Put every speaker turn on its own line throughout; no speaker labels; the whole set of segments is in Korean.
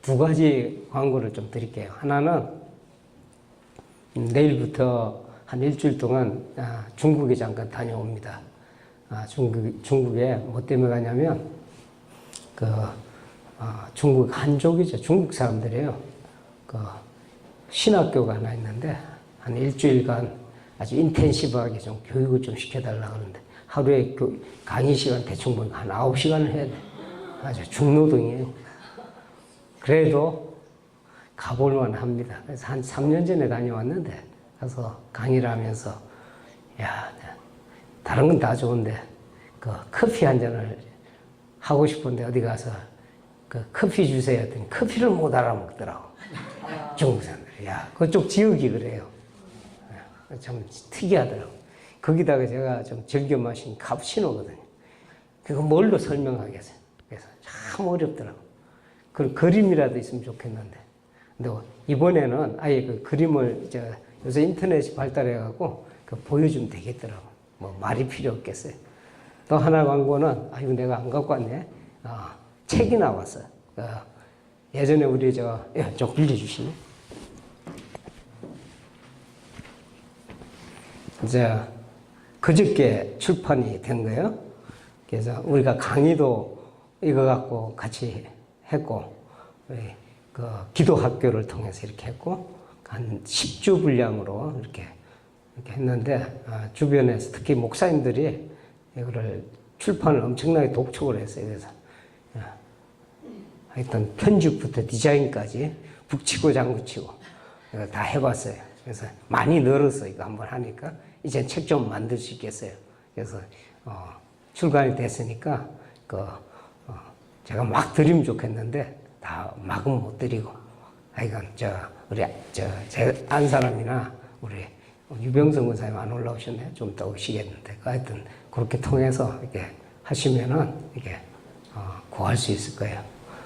두 가지 광고를 좀 드릴게요. 하나는 내일부터 한 일주일 동안 중국에 잠깐 다녀옵니다. 중국에 뭐 때문에 가냐면 중국 한족이죠. 중국 사람들이에요. 신학교가 하나 있는데 한 일주일간 아주 인텐시브하게 좀 교육을 좀 시켜달라 그러는데 하루에 강의 시간 대충 보니까 한 9시간을 해야 돼. 아주 중노동이에요. 그래도 가볼만 합니다. 그래서 한 3년 전에 다녀왔는데 가서 강의를 하면서 야, 다른 건 다 좋은데 커피 한 잔을 하고 싶은데 어디 가서 커피 주세요 했더니 커피를 못 알아먹더라고. 중국 사람들이. 야, 그쪽 지역이 그래요. 참 특이하더라고. 거기다가 제가 좀 즐겨 마신 카푸치노거든요. 그거 뭘로 설명하겠어요? 그래서 참 어렵더라고. 그 그림이라도 있으면 좋겠는데. 근데 이번에는 아예 그 그림을 요새 인터넷이 발달해갖고 보여주면 되겠더라고. 뭐 말이 필요 없겠어요. 또 하나 광고는 이거 내가 안 갖고 왔네. 책이 나왔어요. 예전에 우리 좀 빌려주시네. 이제 그저께 출판이 된 거예요. 그래서 우리가 강의도 이거 갖고 같이 했고, 기도학교를 통해서 이렇게 했고, 한 10주 분량으로 이렇게 했는데, 주변에서 특히 목사님들이 이거를 출판을 엄청나게 독촉을 했어요. 그래서 하여튼 편집부터 디자인까지 북치고 장구치고 다 해봤어요. 그래서 많이 늘었어. 이거 한번 하니까 이제 책 좀 만들 수 있겠어요. 그래서 출간이 됐으니까 제가 막 드리면 좋겠는데 다 막은 못 드리고 하여간 제 안 사람이나 우리 유병성 권사님 안 올라오셨네. 좀 더 오시겠는데 하여튼 그렇게 통해서 이렇게 하시면은 이게 구할 수 있을 거예요.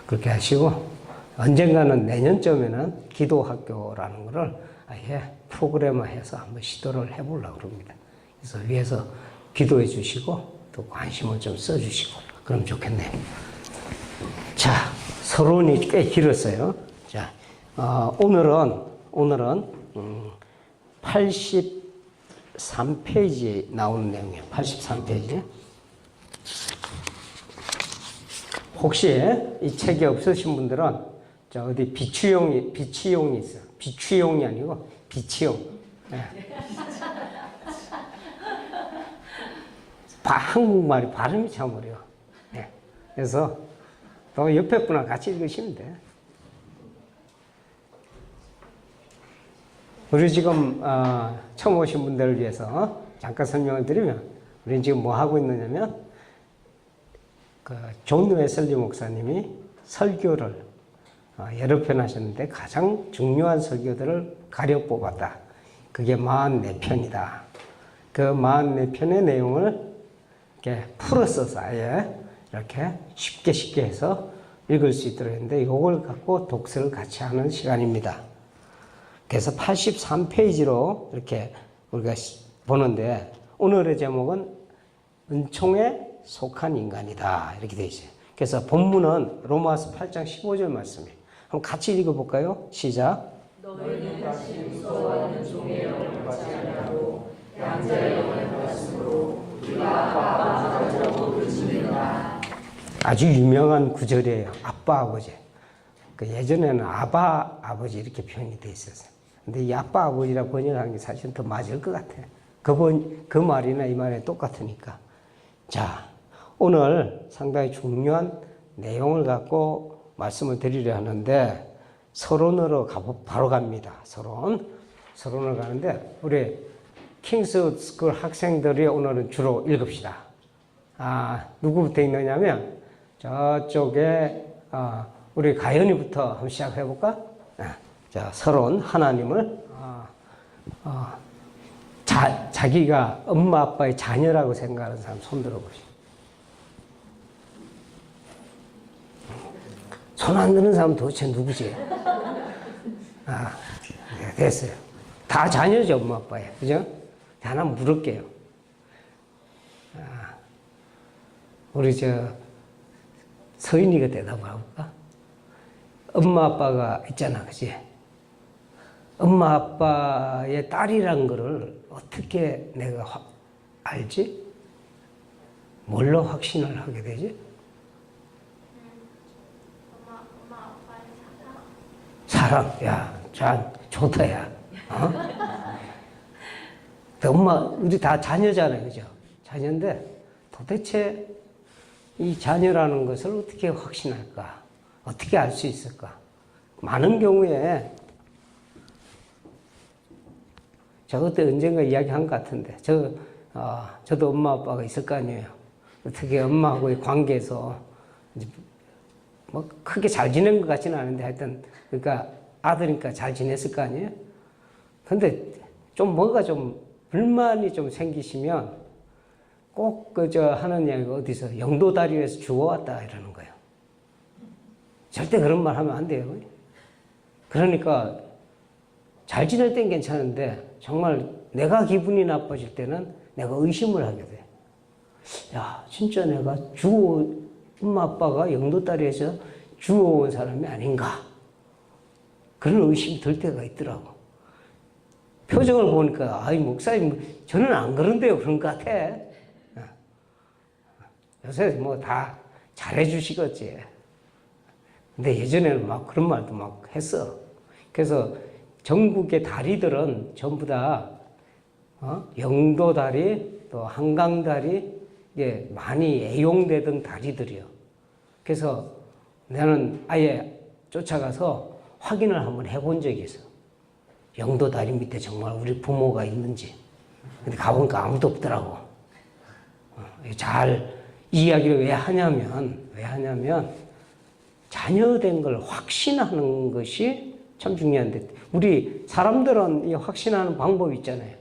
그렇게 하시고 언젠가는 내년쯤에는 기도학교라는 거를 아예 프로그램화해서 한번 시도를 해보려고 합니다. 그래서 위에서 기도해 주시고 또 관심을 좀 써주시고 그럼 좋겠네요. 자, 서론이 꽤 길었어요. 자, 오늘은 83페이지 나오는 내용이에요. 83페이지. 혹시 이 책이 없으신 분들은 어디 비추용이 있어요. 비추용이 아니고 비치용. 네. 한국말이 발음이 참 어려워. 네. 그래서 또 옆에 분하고 같이 읽으시면 돼. 우리 지금 처음 오신 분들을 위해서 잠깐 설명을 드리면 우리는 지금 뭐 하고 있느냐면 존 웨슬리 목사님이 설교를 여러 편 하셨는데 가장 중요한 설교들을 가려 뽑았다. 그게 44편이다. 그 44편의 내용을 이렇게 풀어서서 아예 이렇게 쉽게 해서 읽을 수 있도록 했는데 이걸 갖고 독서를 같이 하는 시간입니다. 그래서 83페이지로 이렇게 우리가 보는데 오늘의 제목은 은총에 속한 인간이다. 이렇게 되어 있어요. 그래서 본문은 로마서 8장 15절 말씀이에요. 한번 같이 읽어볼까요? 시작.
너희는 다시 무서워하는 종의 영을 받지 아니하고 양자의 영을 받았으므로 우리가 아빠 아버지라고 부르시리라.
아주 유명한 구절이에요. 아빠 아버지. 예전에는 아바 아버지 이렇게 표현이 되어 있었어요. 근데 이 아빠 아버지라 번역한 게 사실 더 맞을 것 같아요. 그 말이나 이 말이 똑같으니까. 자, 오늘 상당히 중요한 내용을 갖고 말씀을 드리려 하는데 서론으로 바로 갑니다. 서론을 가는데 우리 킹스 스쿨 학생들이 오늘은 주로 읽읍시다. 누구부터 읽느냐면 저쪽에 우리 가연이부터 한번 시작해 볼까? 자, 서론 하나님을 자기가 엄마 아빠의 자녀라고 생각하는 사람 손 들어보시죠. 손 안 드는 사람 도대체 누구지? 네, 됐어요. 다 자녀죠, 엄마 아빠에. 그죠? 하나 물을게요. 우리 서인이가 대답을 해볼까? 엄마 아빠가 있잖아, 그지? 엄마 아빠의 딸이란 거를 어떻게 내가 알지? 뭘로 확신을 하게 되지?
엄마 아빠의
사랑. 야, 참 좋다, 야. 어? 엄마, 우리 다 자녀잖아요, 그죠? 자녀인데 도대체 이 자녀라는 것을 어떻게 확신할까? 어떻게 알 수 있을까? 많은 경우에 저 그때 언젠가 이야기한 것 같은데 저도 엄마 아빠가 있을 거 아니에요. 어떻게 엄마하고의 관계에서 뭐 크게 잘 지낸 것 같지는 않은데 하여튼 그러니까 아들이니까 잘 지냈을 거 아니에요. 근데 좀 뭐가 좀 불만이 좀 생기시면 꼭 그저 하는 이야기가 어디서 영도다리에서 주워왔다 이러는 거예요. 절대 그런 말 하면 안 돼요. 그러니까 잘 지낼 땐 괜찮은데 정말 내가 기분이 나빠질 때는 내가 의심을 하게 돼. 야, 진짜 내가 엄마 아빠가 영도다리에서 주워온 사람이 아닌가. 그런 의심이 들 때가 있더라고. 표정을 보니까 아이 목사님 저는 안 그런데요 그런 것 같아. 요새 뭐 다 잘해 주시겠지. 근데 예전에는 막 그런 말도 막 했어. 그래서 전국의 다리들은 전부 다 영도다리 또 한강다리 이게 많이 애용되던 다리들이요. 그래서 나는 아예 쫓아가서 확인을 한번 해본 적이 있어. 영도다리 밑에 정말 우리 부모가 있는지. 근데 가보니까 아무도 없더라고. 이 이야기를 왜 하냐면 자녀된 걸 확신하는 것이 참 중요한데 우리 사람들은 이 확신하는 방법이 있잖아요.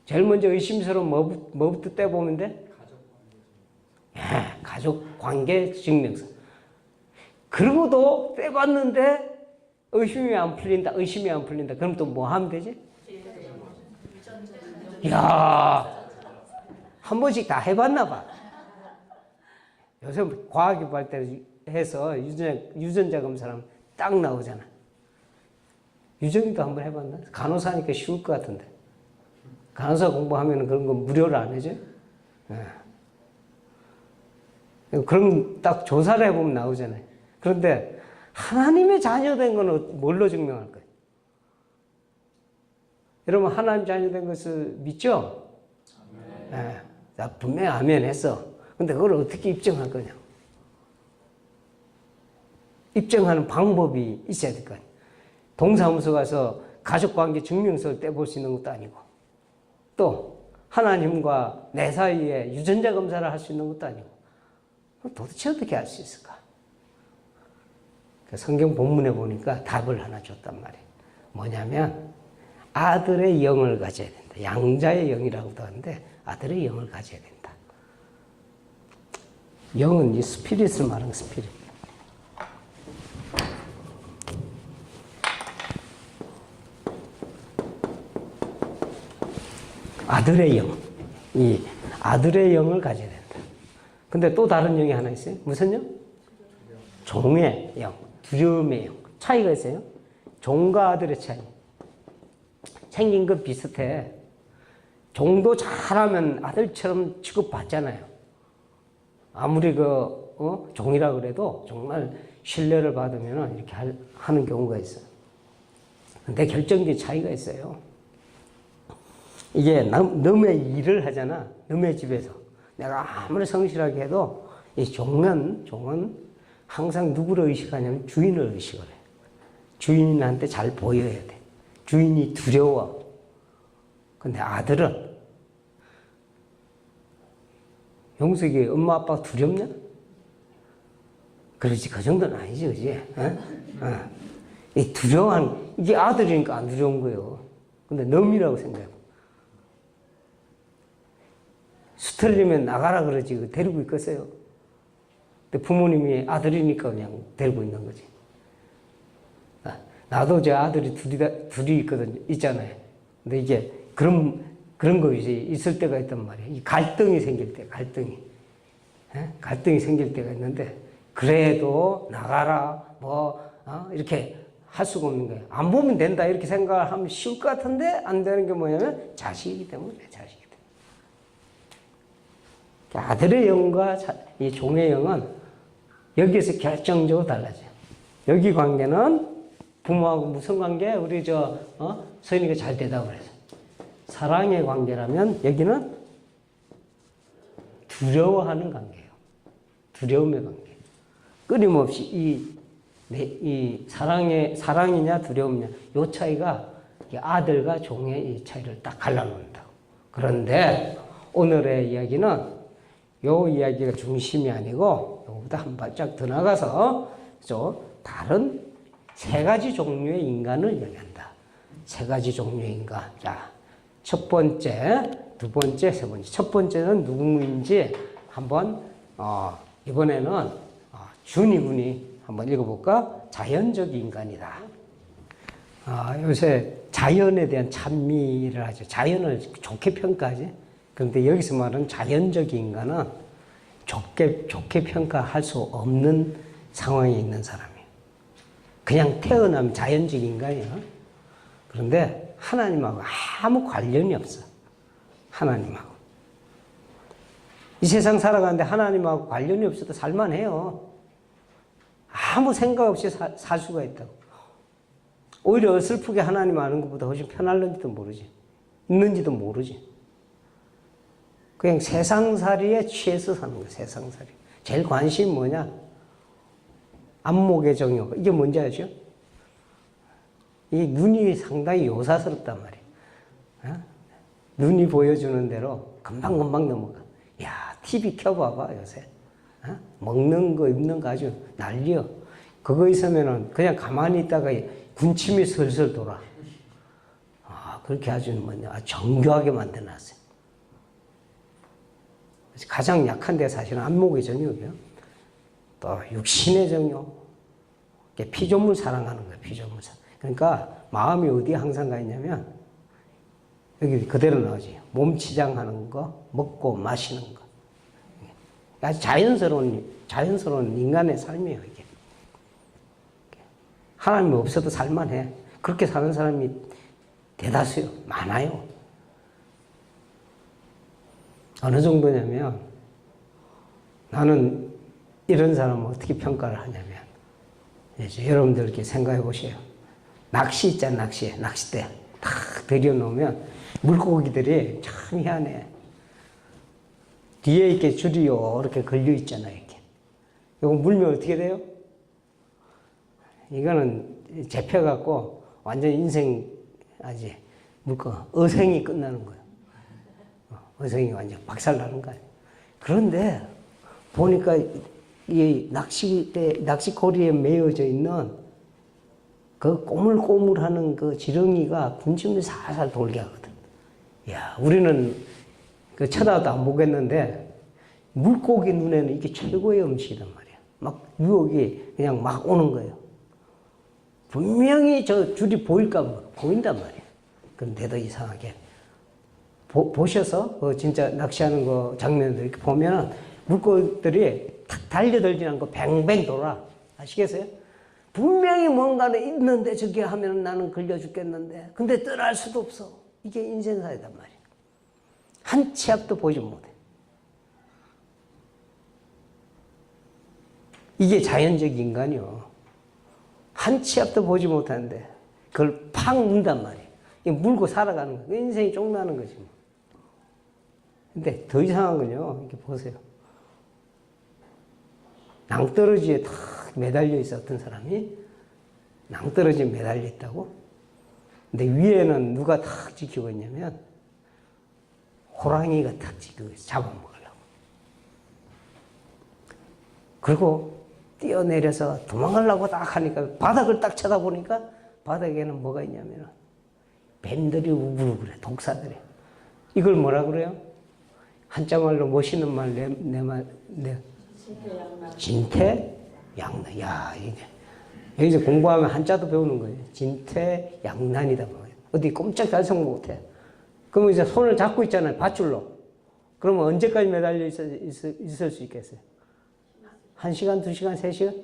제일 먼저 의심스러운 뭐부터 떼보면 돼? 가족관계 증명서. 그러고도 떼봤는데 의심이 안 풀린다. 그럼 또 뭐 하면 되지? 야, 한 번씩 다 해봤나 봐. 요새 과학이 발달해서 유전자 검사하면 딱 나오잖아. 유정이도 한번 해봤나? 간호사니까 쉬울 것 같은데. 간호사 공부하면 그런 거 무료로 안 해줘? 네. 그럼 딱 조사를 해보면 나오잖아요. 그런데 하나님의 자녀된 건 뭘로 증명할 거예요? 여러분 하나님 자녀된 것을 믿죠? 네. 나 분명히 아멘 했어. 근데 그걸 어떻게 입증할 거냐? 입증하는 방법이 있어야 될 거 아니에요. 동사무소 가서 가족관계 증명서를 떼볼 수 있는 것도 아니고 또 하나님과 내 사이에 유전자 검사를 할 수 있는 것도 아니고 도대체 어떻게 알 수 있을까? 성경 본문에 보니까 답을 하나 줬단 말이에요. 뭐냐면 아들의 영을 가져야 된다. 양자의 영이라고도 하는데 아들의 영을 가져야 된다. 영은 이 스피릿을 말하는 스피릿. 아들의 영. 이 아들의 영을 가져야 된다. 근데 또 다른 영이 하나 있어요. 무슨 영? 종의 영. 두려움의 영. 차이가 있어요. 종과 아들의 차이. 생긴 것 비슷해. 종도 잘하면 아들처럼 취급받잖아요. 아무리 종이라 그래도 정말 신뢰를 받으면 이렇게 하는 경우가 있어요. 근데 결정적인 차이가 있어요. 이게 남의 일을 하잖아. 남의 집에서. 내가 아무리 성실하게 해도 이 종은 항상 누구를 의식하냐면 주인을 의식을 해. 주인한테 잘 보여야 돼. 주인이 두려워. 근데 아들은 영숙이 엄마 아빠 두렵냐? 그렇지, 그 정도는 아니지, 그지? 이 이게 아들이니까 안 두려운 거예요. 근데 놈이라고 생각해. 수틀리면 나가라 그러지, 데리고 있겠어요. 근데 부모님이 아들이니까 그냥 데리고 있는 거지. 나도 제 아들이 둘이 있잖아요. 근데 이게 그런 거 이제 있을 때가 있단 말이에요. 이 갈등이 생길 때, 갈등이 생길 때가 있는데, 그래도 나가라, 이렇게 할 수가 없는 거예요. 안 보면 된다 이렇게 생각을 하면 쉬울 것 같은데 안 되는 게 뭐냐면 자식이기 때문에 자식이기 때문에. 아들의 영과 이 종의 영은 여기에서 결정적으로 달라져요. 여기 관계는 부모하고 무슨 관계? 우리 서인이가 잘 대답을 해서 사랑의 관계라면 여기는 두려워하는 관계예요. 두려움의 관계. 끊임없이 이 사랑이냐 두려움이냐 요 차이가 아들과 종의 이 차이를 딱 갈라놓는다고. 그런데 오늘의 이야기는 요 이야기가 중심이 아니고 요거보다 한 발짝 더 나가서 다른 세 가지 종류의 인간을 이야기한다. 세 가지 종류의 인간. 자, 첫 번째, 두 번째, 세 번째. 첫 번째는 누구인지 한번 이번에는 준이 군이 한번 읽어볼까? 자연적 인간이다. 요새 자연에 대한 찬미를 하죠. 자연을 좋게 평가하지. 그런데 여기서 말하는 자연적 인간은 좋게 평가할 수 없는 상황에 있는 사람이에요. 그냥 태어나면 자연적 인간이에요. 그런데 하나님하고 아무 관련이 없어. 하나님하고. 이 세상 살아가는데 하나님하고 관련이 없어도 살만해요. 아무 생각 없이 살 수가 있다고. 오히려 슬프게 하나님 아는 것보다 훨씬 편할는지도 모르지. 있는지도 모르지. 그냥 세상살이에 취해서 사는 거야. 세상살이. 제일 관심이 뭐냐? 안목의 정욕. 이게 뭔지 아죠? 이 눈이 상당히 요사스럽단 말이에요. 눈이 보여주는 대로 금방금방 넘어가. 야, TV 켜봐봐, 요새. 먹는 거, 입는 거 아주 난리여. 그거 있으면은 그냥 가만히 있다가 군침이 슬슬 돌아. 그렇게 아주 정교하게 만들어놨어요. 가장 약한 데 사실은 안목의 정욕이요. 또 육신의 정욕. 피조물 사랑하는 거예요, 피조물 사랑. 그러니까 마음이 어디에 항상 가 있냐면 여기 그대로 나오지. 몸치장하는 거, 먹고 마시는 거. 아주 자연스러운 인간의 삶이에요, 이게. 하나님이 없어도 살만해. 그렇게 사는 사람이 대다수요. 많아요. 어느 정도냐면 나는 이런 사람을 어떻게 평가를 하냐면 이제 여러분들 이렇게 생각해 보세요. 낚시 있잖아, 낚싯대 탁 들여놓으면 물고기들이 참 희한해. 뒤에 이렇게 줄이 이렇게 걸려 있잖아요, 이렇게. 이거 물면 어떻게 돼요? 이거는 잡혀갖고 완전 인생 아직 어생이 끝나는 거예요. 어생이 완전 박살나는 거예요. 그런데 보니까 이 낚시고리에 매여져 있는 그 꼬물꼬물하는 그 지렁이가 군침을 살살 돌게 하거든. 야, 우리는 그 쳐다도 안 보겠는데 물고기 눈에는 이게 최고의 음식이란 말이야. 막 유혹이 그냥 막 오는 거예요. 분명히 저 줄이 보일까 봐 보인단 말이야. 그런데도 이상하게 보셔서 진짜 낚시하는 거 장면들 이렇게 보면은 물고기들이 탁 달려들지 않고 뱅뱅 돌아. 아시겠어요? 분명히 뭔가는 있는데 저게 하면 나는 걸려 죽겠는데 근데 떠날 수도 없어. 이게 인생사이단 말이야. 한 치 앞도 보지 못해. 이게 자연적 인간이요. 한 치 앞도 보지 못하는데 그걸 팍 문단 말이야. 물고 살아가는 거야. 인생이 쫑나는 거지 뭐. 근데 더 이상한 건요. 이렇게 보세요. 낭떠러지에 탁 매달려 있어, 어떤 사람이. 낭떠러지에 매달려 있다고? 근데 위에는 누가 탁 지키고 있냐면 호랑이가 탁 지키고 있어, 잡아먹으려고. 그리고 뛰어내려서 도망가려고 딱 하니까 바닥을 딱 쳐다보니까 바닥에는 뭐가 있냐면 뱀들이 우글우글해, 독사들이. 이걸 뭐라 그래요? 한자말로 멋있는 말, 진퇴양난. 야, 이게. 여기서 공부하면 한자도 배우는 거예요. 진퇴양난이다. 어디 꼼짝 달성 못해. 그러면 이제 손을 잡고 있잖아요. 밧줄로. 그러면 언제까지 매달려 있을 수 있겠어요? 1시간, 2시간, 3시간?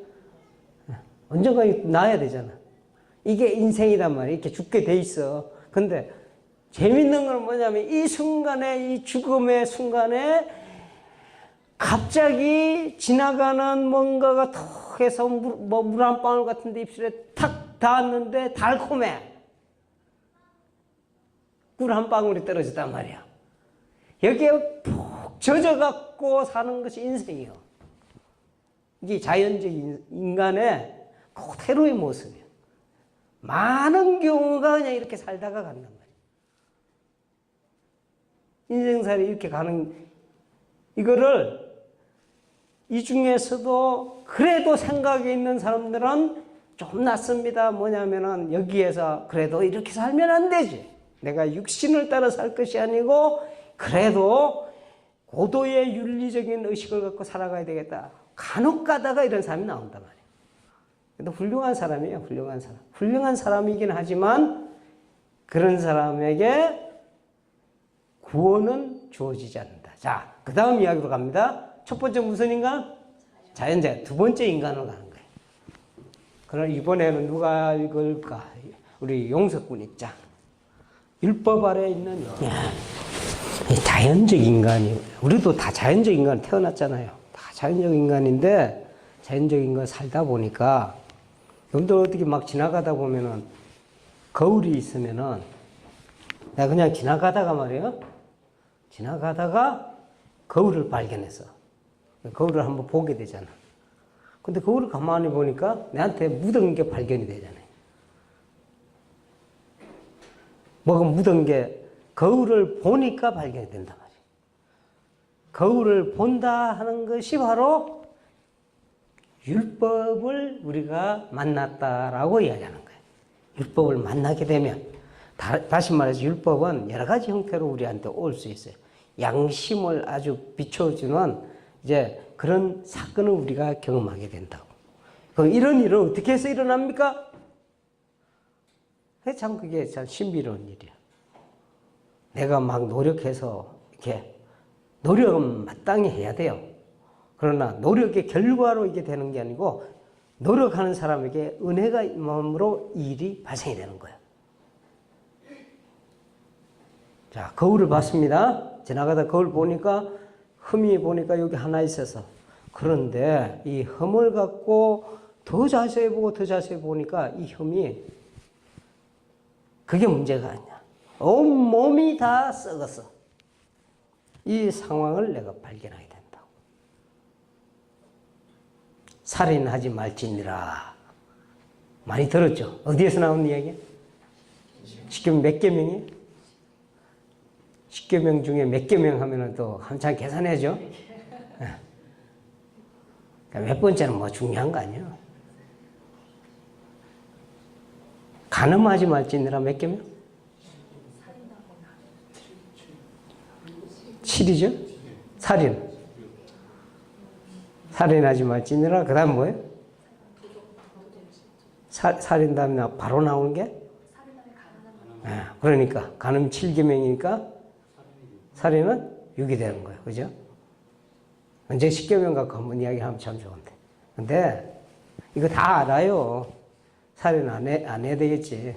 언젠가 나야 되잖아. 이게 인생이란 말이야. 이렇게 죽게 돼 있어. 근데 재밌는 건 뭐냐면 이 순간에, 이 죽음의 순간에 갑자기 지나가는 뭔가가 턱 해서 물 한 방울 같은데 입술에 탁 닿았는데 달콤해. 꿀 한 방울이 떨어졌단 말이야. 여기에 푹 젖어갖고 사는 것이 인생이요. 이게 자연적인 인간의 그대로의 모습이에요. 많은 경우가 그냥 이렇게 살다가 간단 말이에요. 인생살이 이렇게 가는, 이거를 이 중에서도 그래도 생각이 있는 사람들은 좀 낫습니다. 뭐냐면은 여기에서 그래도 이렇게 살면 안 되지. 내가 육신을 따라 살 것이 아니고 그래도 고도의 윤리적인 의식을 갖고 살아가야 되겠다. 간혹 가다가 이런 사람이 나온단 말이에요. 근데 훌륭한 사람이에요. 훌륭한 사람. 훌륭한 사람이긴 하지만 그런 사람에게 구원은 주어지지 않는다. 자, 그 다음 이야기로 갑니다. 첫 번째 무슨 인간? 자연자. 두 번째 인간으로 가는 거예요. 그럼 이번에는 누가 읽을까? 우리 용석군 읽자. 율법 아래에 있는 자연적 인간이, 우리도 다 자연적 인간 태어났잖아요. 다 자연적 인간인데 자연적 인간 살다 보니까 여러분들 어떻게 막 지나가다 보면은 거울이 있으면은 내가 그냥 지나가다가 말이에요. 지나가다가 거울을 발견했어. 거울을 한번 보게 되잖아. 근데 거울을 가만히 보니까 내한테 묻은 게 발견이 되잖아요. 뭐가 묻은 게 거울을 보니까 발견이 된단 말이에요. 거울을 본다 하는 것이 바로 율법을 우리가 만났다라고 이야기하는 거예요. 율법을 만나게 되면, 다시 말해서 율법은 여러 가지 형태로 우리한테 올 수 있어요. 양심을 아주 비춰주는 이제 그런 사건을 우리가 경험하게 된다고. 그럼 이런 일은 어떻게 해서 일어납니까? 참 그게 참 신비로운 일이야. 내가 막 노력해서 이렇게 노력은 마땅히 해야 돼요. 그러나 노력의 결과로 이게 되는 게 아니고 노력하는 사람에게 은혜가 임함으로 이 일이 발생이 되는 거예요. 자, 거울을 봤습니다. 지나가다 거울 보니까 흠이 보니까 여기 하나 있어서. 그런데 이 흠을 갖고 더 자세히 보고 더 자세히 보니까 이 흠이 그게 문제가 아니야. 온 몸이 다 썩었어. 이 상황을 내가 발견하게 된다고. 살인하지 말지니라. 많이 들었죠? 어디에서 나온 이야기야? 십계명 몇 계명이에요? 십계명 중에 몇 계명 하면은 또 한참 계산해야죠. 그러니까 몇 번째는 뭐 중요한 거 아니에요. 간음하지 말지니라 몇 계명? 7이죠? 살인. 살인하지 말지니라. 그 다음 뭐예요? 살인 다음에 바로 나오는 게? 그러니까 간음 7계명이니까 살인은 6이 되는 거예요. 그죠? 언제 10계명 갖고 한번 이야기하면 참 좋은데. 근데 이거 다 알아요. 살인 안 해야 되겠지.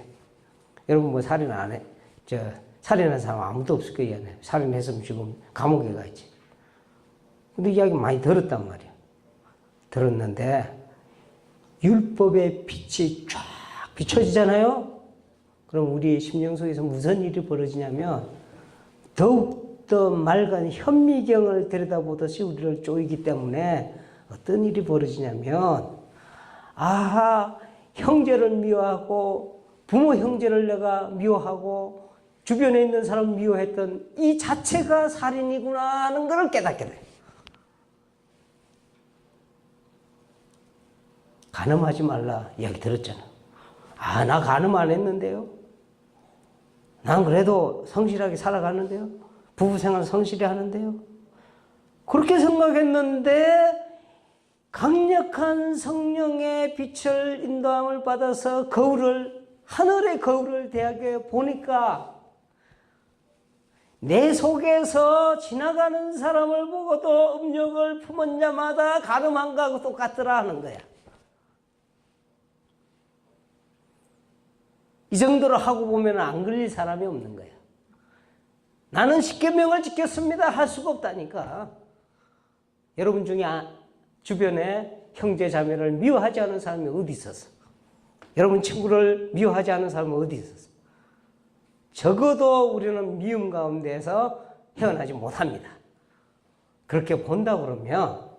여러분 뭐 살인 안 해. 살인한 사람 아무도 없을 거예요. 살인했으면 지금 감옥에 가 있지. 근데 이야기 많이 들었단 말이야. 들었는데 율법의 빛이 쫙 비춰지잖아요. 그럼 우리 심령 속에서 무슨 일이 벌어지냐면 더욱더 맑은 현미경을 들여다보듯이 우리를 쪼이기 때문에 어떤 일이 벌어지냐면 아하, 형제를 미워하고 부모 형제를 내가 미워하고 주변에 있는 사람 미워했던 이 자체가 살인이구나 하는 걸 깨닫게 돼. 간음하지 말라 이야기 들었잖아. 아, 나 간음 안 했는데요. 난 그래도 성실하게 살아가는데요. 부부생활 성실히 하는데요. 그렇게 생각했는데 강력한 성령의 빛을 인도함을 받아서 하늘의 거울을 대하게 보니까 내 속에서 지나가는 사람을 보고도 음욕을 품은 자마다 간음한 거하고 똑같더라 하는 거야. 이 정도로 하고 보면 안 걸릴 사람이 없는 거예요. 나는 십계명을 지켰습니다 할 수가 없다니까. 여러분 중에 주변에 형제 자매를 미워하지 않은 사람이 어디 있었어? 여러분 친구를 미워하지 않은 사람이 어디 있었어? 적어도 우리는 미움 가운데서 헤어나지 못합니다. 그렇게 본다 그러면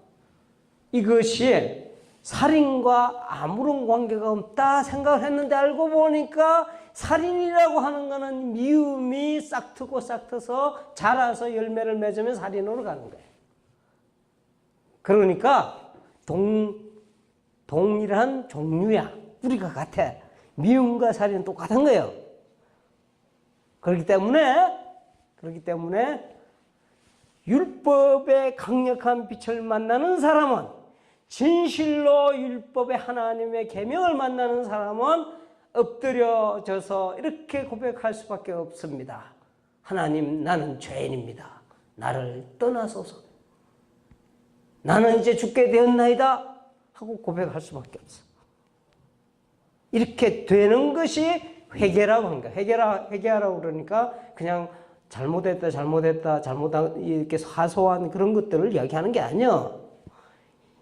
이것이 살인과 아무런 관계가 없다 생각을 했는데 알고 보니까 살인이라고 하는 것은 미움이 싹트고 싹트서 자라서 열매를 맺으면 살인으로 가는 거예요. 그러니까 동일한 종류야. 뿌리가 같아. 미움과 살인은 똑같은 거예요. 그렇기 때문에 율법의 강력한 빛을 만나는 사람은, 진실로 율법의 하나님의 계명을 만나는 사람은 엎드려져서 이렇게 고백할 수밖에 없습니다. 하나님, 나는 죄인입니다. 나를 떠나소서. 나는 이제 죽게 되었나이다 하고 고백할 수밖에 없어. 이렇게 되는 것이 회개라고 하는 거야. 회개하라고 그러니까 그냥 잘못했다 이렇게 사소한 그런 것들을 이야기하는 게 아니야.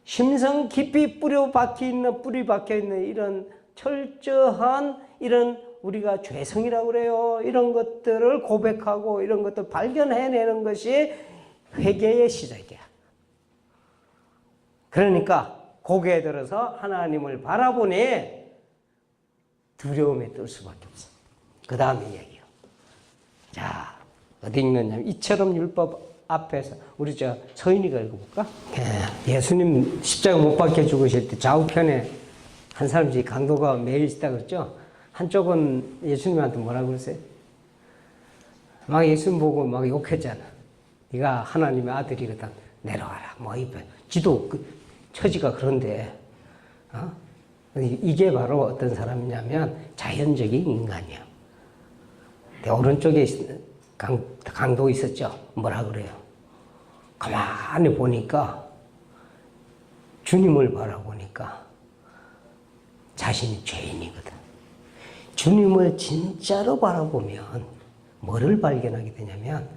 심성 깊이 뿌리 박혀 있는 이런 철저한 이런 우리가 죄성이라고 그래요. 이런 것들을 고백하고 이런 것들 발견해내는 것이 회개의 시작이야. 그러니까 고개에 들어서 하나님을 바라보니 두려움에 떨 수밖에 없어. 그 다음에 얘기요. 자, 어디 읽느냐면 이처럼 율법 앞에서 우리 서인이가 읽어볼까? 예수님 십자가 못 박혀 죽으실 때 좌우편에 한 사람씩 강도가 매일 있다 그랬죠? 한쪽은 예수님한테 뭐라고 그랬어요? 막 예수님 보고 막 욕했잖아. 네가 하나님의 아들이거든. 내려와라. 뭐 지도 처지가 그런데 이게 바로 어떤 사람이냐면 자연적인 인간이에요. 내 오른쪽에 강도 있었죠. 뭐라 그래요? 가만히 보니까 주님을 바라보니까 자신이 죄인이거든. 주님을 진짜로 바라보면 뭐를 발견하게 되냐면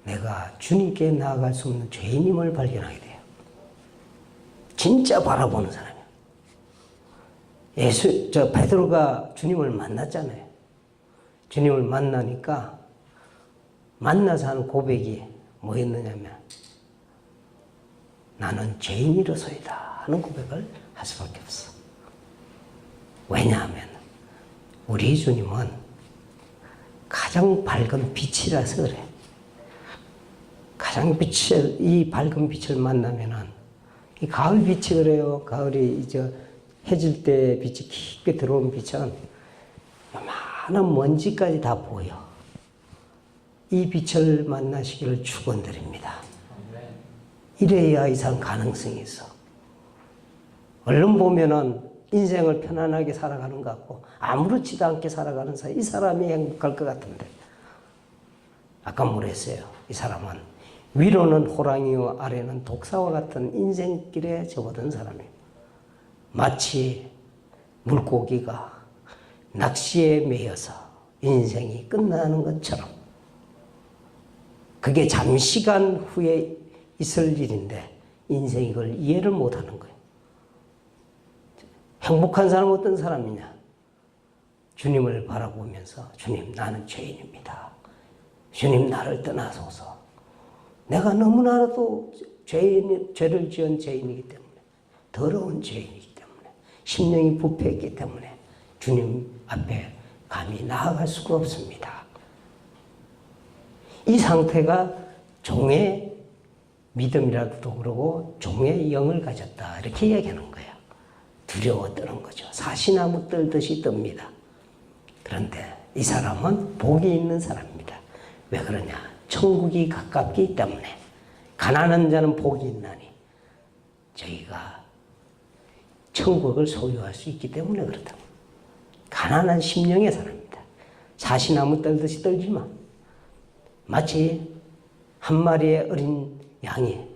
내가 주님께 나아갈 수 없는 죄인임을 발견하게 돼요. 진짜 바라보는 사람이에요. 베드로가 주님을 만났잖아요. 주님을 만나니까 만나서 하는 고백이 뭐였느냐면 나는 죄인이로소이다 하는 고백을 할 수밖에 없어. 왜냐하면 우리 주님은 가장 밝은 빛이라서 그래. 이 밝은 빛을 만나면은 이 가을 빛이 그래요. 가을이 이제 해질 때 빛이 깊게 들어온 빛은 많은 먼지까지 다 보여. 이 빛을 만나시기를 축원드립니다. 이래야 이상 가능성이 있어. 얼른 보면은 인생을 편안하게 살아가는 것 같고 아무렇지도 않게 살아가는 사람, 이 사람이 행복할 것 같은데 아까 뭐랬어요? 이 사람은 위로는 호랑이요 아래는 독사와 같은 인생길에 접어든 사람이에요. 마치 물고기가 낚시에 매여서 인생이 끝나는 것처럼 그게 잠시간 후에 있을 일인데 인생이 이걸 이해를 못하는 거예요. 행복한 사람은 어떤 사람이냐? 주님을 바라보면서 주님 나는 죄인입니다. 주님 나를 떠나소서. 내가 너무나도 죄를 지은 죄인이기 때문에 더러운 죄인이기 때문에 심령이 부패했기 때문에 주님 앞에 감히 나아갈 수가 없습니다. 이 상태가 종의 믿음이라고도 그러고 종의 영을 가졌다 이렇게 이야기하는 거예요. 두려워 떠는 거죠. 사시나무 떨듯이 뜹니다. 그런데 이 사람은 복이 있는 사람입니다. 왜 그러냐? 천국이 가깝기 때문에. 가난한 자는 복이 있나니 저희가 천국을 소유할 수 있기 때문에 그렇다. 가난한 심령의 사람입니다. 사시나무 떨듯이 떨지만 마치 한 마리의 어린 양이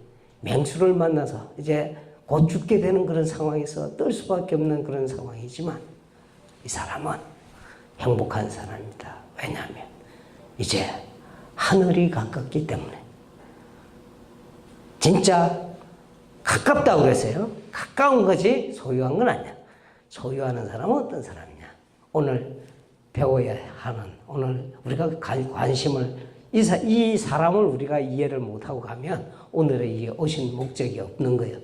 맹수를 만나서 이제 곧 죽게 되는 그런 상황에서 떨 수밖에 없는 그런 상황이지만 이 사람은 행복한 사람입니다. 왜냐하면 이제 하늘이 가깝기 때문에. 진짜 가깝다고 그랬어요. 가까운 것이 소유한 건 아니야. 소유하는 사람은 어떤 사람이냐. 오늘 배워야 하는, 오늘 우리가 관심을, 이 사람을 우리가 이해를 못하고 가면 오늘의 이 오신 목적이 없는 거예요.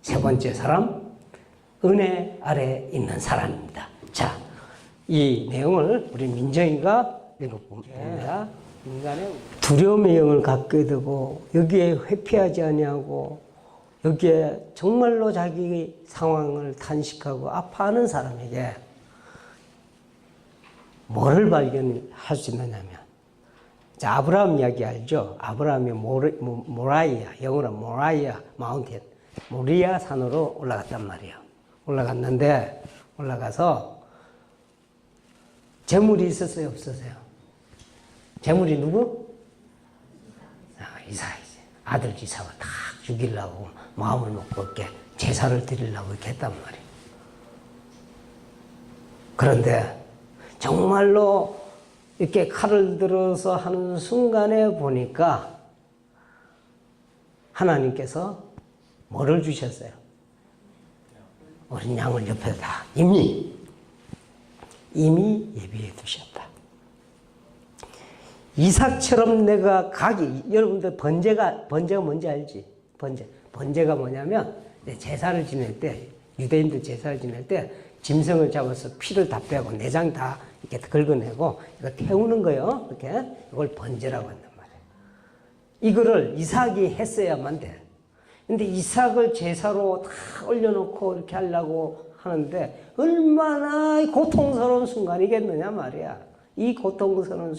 세 번째 사람, 은혜 아래 있는 사람입니다. 자, 이 내용을 우리 민정이가 읽어봅니다. 인간의 두려움의 영을 갖게 되고 여기에 회피하지 아니하고 여기에 정말로 자기 상황을 탄식하고 아파하는 사람에게 뭐를 발견할 수 있느냐면, 자, 아브라함 이야기 알죠? 아브라함이 모라이아, 영어로 모라이아 마운틴, 모리아 산으로 올라갔단 말이에요. 올라갔는데 올라가서 재물이 있었어요, 없었어요? 재물이 누구? 이삭이지. 아들 이삭을 다 죽이려고 마음을 먹고 이렇게 제사를 드리려고 이렇게 했단 말이에요. 그런데 정말로 이렇게 칼을 들어서 하는 순간에 보니까 하나님께서 뭐를 주셨어요? 어린 양을 옆에다 이미 예비해 두셨다. 이삭처럼 내가 여러분들 번제가 뭔지 알지? 번제가 뭐냐면 제사를 지낼 때, 유대인들 제사를 지낼 때 짐승을 잡아서 피를 다 빼고 내장 다 이렇게 긁어내고 이거 태우는 거예요. 이렇게 이걸 번제라고 한단 말이에요. 이거를 이삭이 했어야만 돼. 근데 이삭을 제사로 다 올려놓고 이렇게 하려고 하는데 얼마나 고통스러운 순간이겠느냐 말이야. 이 고통스러운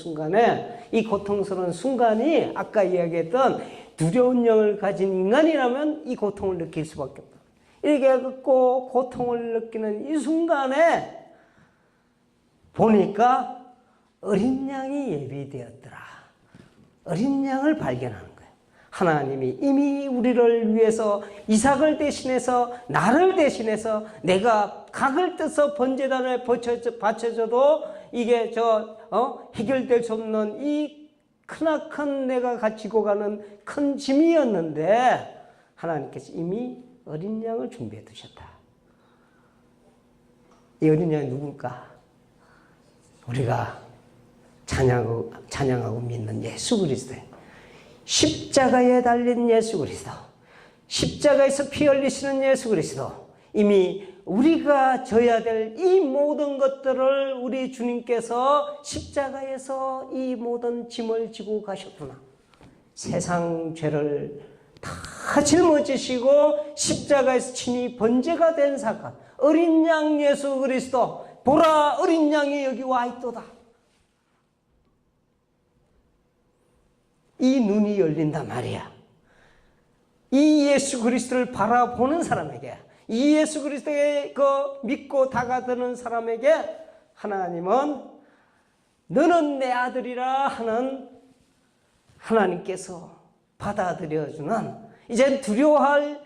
순간이 아까 이야기했던 두려운 영을 가진 인간이라면 이 고통을 느낄 수밖에 없다. 이렇게 해갖고 고통을 느끼는 이 순간에 보니까 어린 양이 예비되었더라. 어린 양을 발견하는 거예요. 하나님이 이미 우리를 위해서 이삭을 대신해서 나를 대신해서 내가 각을 떠서 번제단에 바쳐줘도 이게 해결될 수 없는 이 크나큰 내가 가지고 가는 큰 짐이었는데 하나님께서 이미 어린 양을 준비해 두셨다. 이 어린 양이 누굴까? 우리가 찬양하고 믿는 예수 그리스도예요. 십자가에 달린 예수 그리스도, 십자가에서 피 흘리시는 예수 그리스도, 이미 우리가 져야 될 이 모든 것들을 우리 주님께서 십자가에서 이 모든 짐을 지고 가셨구나. 세상 죄를 다 짊어지시고 십자가에서 친히 번제가 된 사건, 어린 양 예수 그리스도, 보라 어린 양이 여기 와 있도다. 이 눈이 열린단 말이야. 이 예수 그리스도를 바라보는 사람에게, 이 예수 그리스도에 믿고 다가드는 사람에게 하나님은 너는 내 아들이라 하는 하나님께서 받아들여주는, 이젠 두려워할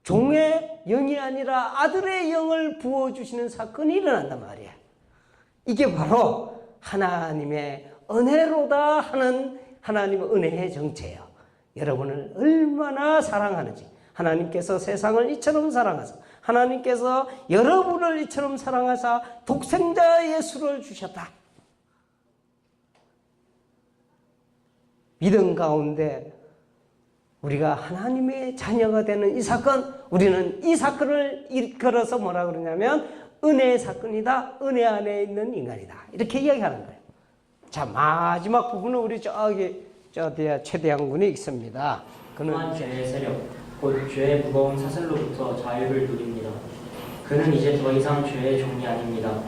종의 영이 아니라 아들의 영을 부어주시는 사건이 일어난단 말이야. 이게 바로 하나님의 은혜로다 하는 하나님의 은혜의 정체예요. 여러분을 얼마나 사랑하는지, 하나님께서 세상을 이처럼 사랑하사, 하나님께서 여러분을 이처럼 사랑하사 독생자 예수를 주셨다. 믿음 가운데 우리가 하나님의 자녀가 되는 이 사건, 우리는 이 사건을 일컬어서 뭐라 그러냐면 은혜의 사건이다, 은혜 안에 있는 인간이다, 이렇게 이야기하는 거예요. 자, 마지막 부분은 우리 저기 최대한 군이 있습니다.
그는 죄의 세력, 곧 죄의 무거운 사슬로부터 자유를 누립니다. 그는 이제 더 이상 죄의 종이 아닙니다.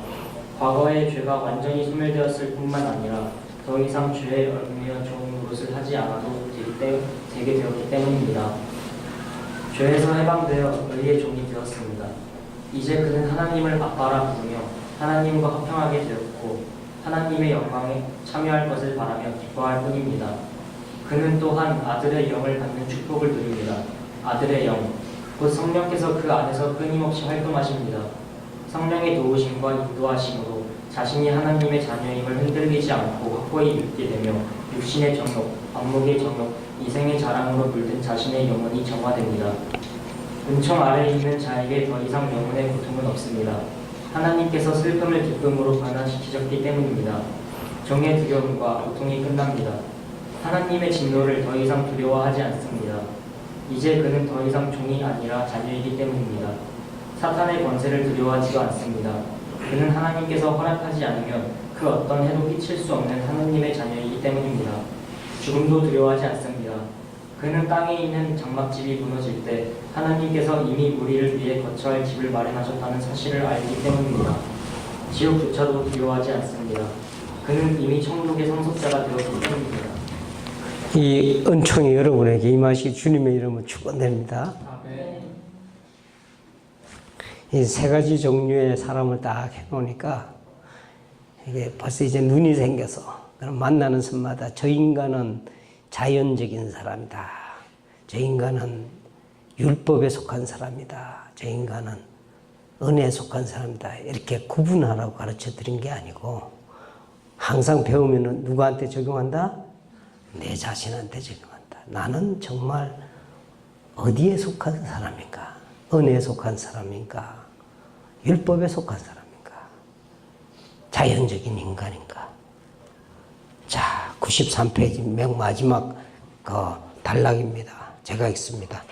과거의 죄가 완전히 소멸되었을 뿐만 아니라 더 이상 죄에 얽매여 종 노릇을 하지 않아도 되게 되었기 때문입니다. 죄에서 해방되어 의의 종이 되었습니다. 이제 그는 하나님을 아빠라 부르며 하나님과 화평하게 되었고 하나님의 영광에 참여할 것을 바라며 기뻐할 뿐입니다. 그는 또한 아들의 영을 받는 축복을 누립니다. 아들의 영, 곧 성령께서 그 안에서 끊임없이 활동하십니다. 성령의 도우심과 인도하심으로 자신이 하나님의 자녀임을 흔들리지 않고 확고히 믿게 되며 육신의 정욕, 안목의 정욕, 이생의 자랑으로 물든 자신의 영혼이 정화됩니다. 은총 아래에 있는 자에게 더 이상 영혼의 고통은 없습니다. 하나님께서 슬픔을 기쁨으로 변화시키셨기 때문입니다. 종의 두려움과 고통이 끝납니다. 하나님의 진노를 더 이상 두려워하지 않습니다. 이제 그는 더 이상 종이 아니라 자녀이기 때문입니다. 사탄의 권세를 두려워하지도 않습니다. 그는 하나님께서 허락하지 않으면 그 어떤 해도 끼칠 수 없는 하나님의 자녀이기 때문입니다. 죽음도 두려워하지 않습니다. 그는 땅에 있는 장막집이 무너질 때 하나님께서 이미 우리를 위해 거처 할 집을 마련하셨다는 사실을 알기 때문입니다. 지옥조차도 두려워하지 않습니다. 그는 이미 천국의 상속자가 되었기 때문입니다.
이 은총이 여러분에게 임하시 주님의 이름으로 축원됩니다. 이 세 가지 종류의 사람을 딱 해놓으니까 이게 벌써 이제 눈이 생겨서 만나는 순마다 저 인간은 자연적인 사람이다. 저 인간은 율법에 속한 사람이다. 저 인간은 은혜에 속한 사람이다. 이렇게 구분하라고 가르쳐 드린 게 아니고 항상 배우면은 누구한테 적용한다? 내 자신한테 적용한다. 나는 정말 어디에 속한 사람인가? 은혜에 속한 사람인가? 율법에 속한 사람인가? 자연적인 인간인가? 자, 93페이지 맨 마지막 그 단락입니다. 제가 읽습니다.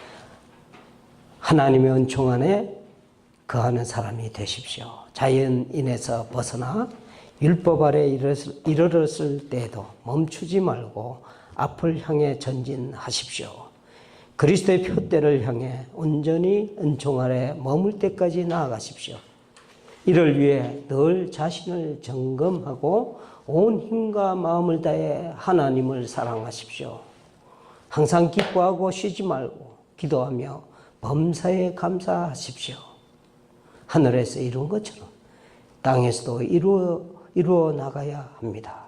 하나님의 은총 안에 거하는 사람이 되십시오. 자연인에서 벗어나 율법 아래 이르렀을 때에도 멈추지 말고 앞을 향해 전진하십시오. 그리스도의 표대를 향해 온전히 은총 아래 머물 때까지 나아가십시오. 이를 위해 늘 자신을 점검하고 온 힘과 마음을 다해 하나님을 사랑하십시오. 항상 기뻐하고 쉬지 말고 기도하며 범사에 감사하십시오. 하늘에서 이룬 것처럼 땅에서도 이루어 나가야 합니다.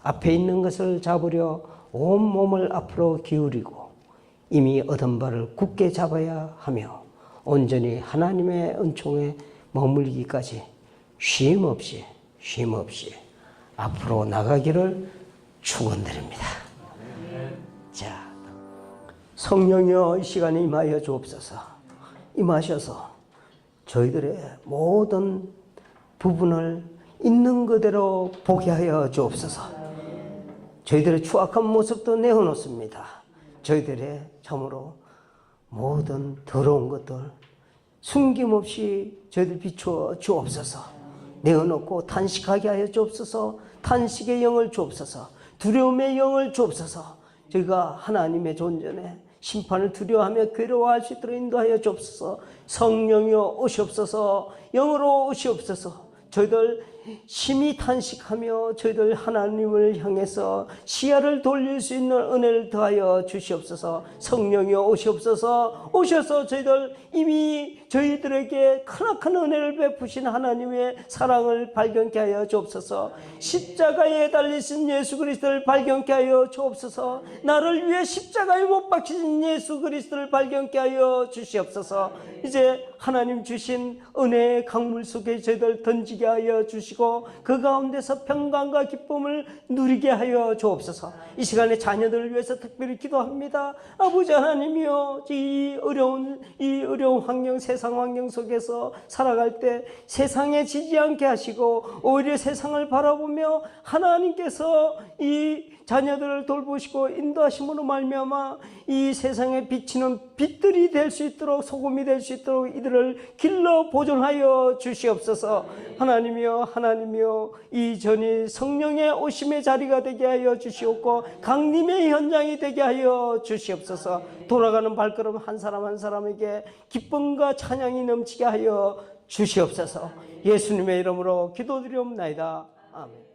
앞에 있는 것을 잡으려 온 몸을 앞으로 기울이고 이미 얻은 바를 굳게 잡아야 하며 온전히 하나님의 은총에 머물기까지 쉼 없이 앞으로 나가기를 축원드립니다. 자, 성령이여 이 시간에 임하여 주옵소서. 임하셔서 저희들의 모든 부분을 있는 그대로 보게 하여 주옵소서. 저희들의 추악한 모습도 내어놓습니다. 저희들의 참으로 모든 더러운 것들 숨김없이 저희들 비추어 주옵소서. 내어놓고 탄식하게 하여 주옵소서. 탄식의 영을 주옵소서. 두려움의 영을 주옵소서. 저희가 하나님의 존전에 심판을 두려워하며 괴로워할 수 있도록 인도하여 주옵소서. 성령이여 오시옵소서. 영으로 오시옵소서. 저희들 심히 탄식하며 저희들 하나님을 향해서 시야를 돌릴 수 있는 은혜를 더하여 주시옵소서. 성령이여 오시옵소서. 오셔서 저희들 이미 저희들에게 크나큰 은혜를 베푸신 하나님의 사랑을 발견케 하여 주옵소서. 십자가에 달리신 예수 그리스도를 발견케 하여 주옵소서. 나를 위해 십자가에 못 박히신 예수 그리스도를 발견케 하여 주시옵소서. 이제 하나님 주신 은혜의 강물 속에 저희들 던지게 하여 주시고 그 가운데서 평강과 기쁨을 누리게 하여 주옵소서. 이 시간에 자녀들을 위해서 특별히 기도합니다. 아버지 하나님이여, 이 어려운 환경, 세상 환경 속에서 살아갈 때 세상에 지지 않게 하시고 오히려 세상을 바라보며 하나님께서 이 자녀들을 돌보시고 인도하심으로 말미암아 이 세상에 비치는 빛들이 될 수 있도록, 소금이 될 수 있도록 이들을 길러 보존하여 주시옵소서. 하나님이여 이 전이 성령의 오심의 자리가 되게 하여 주시옵고 강림의 현장이 되게 하여 주시옵소서. 돌아가는 발걸음 한 사람 한 사람에게 기쁨과 찬양이 넘치게 하여 주시옵소서. 예수님의 이름으로 기도드리옵나이다. 아멘.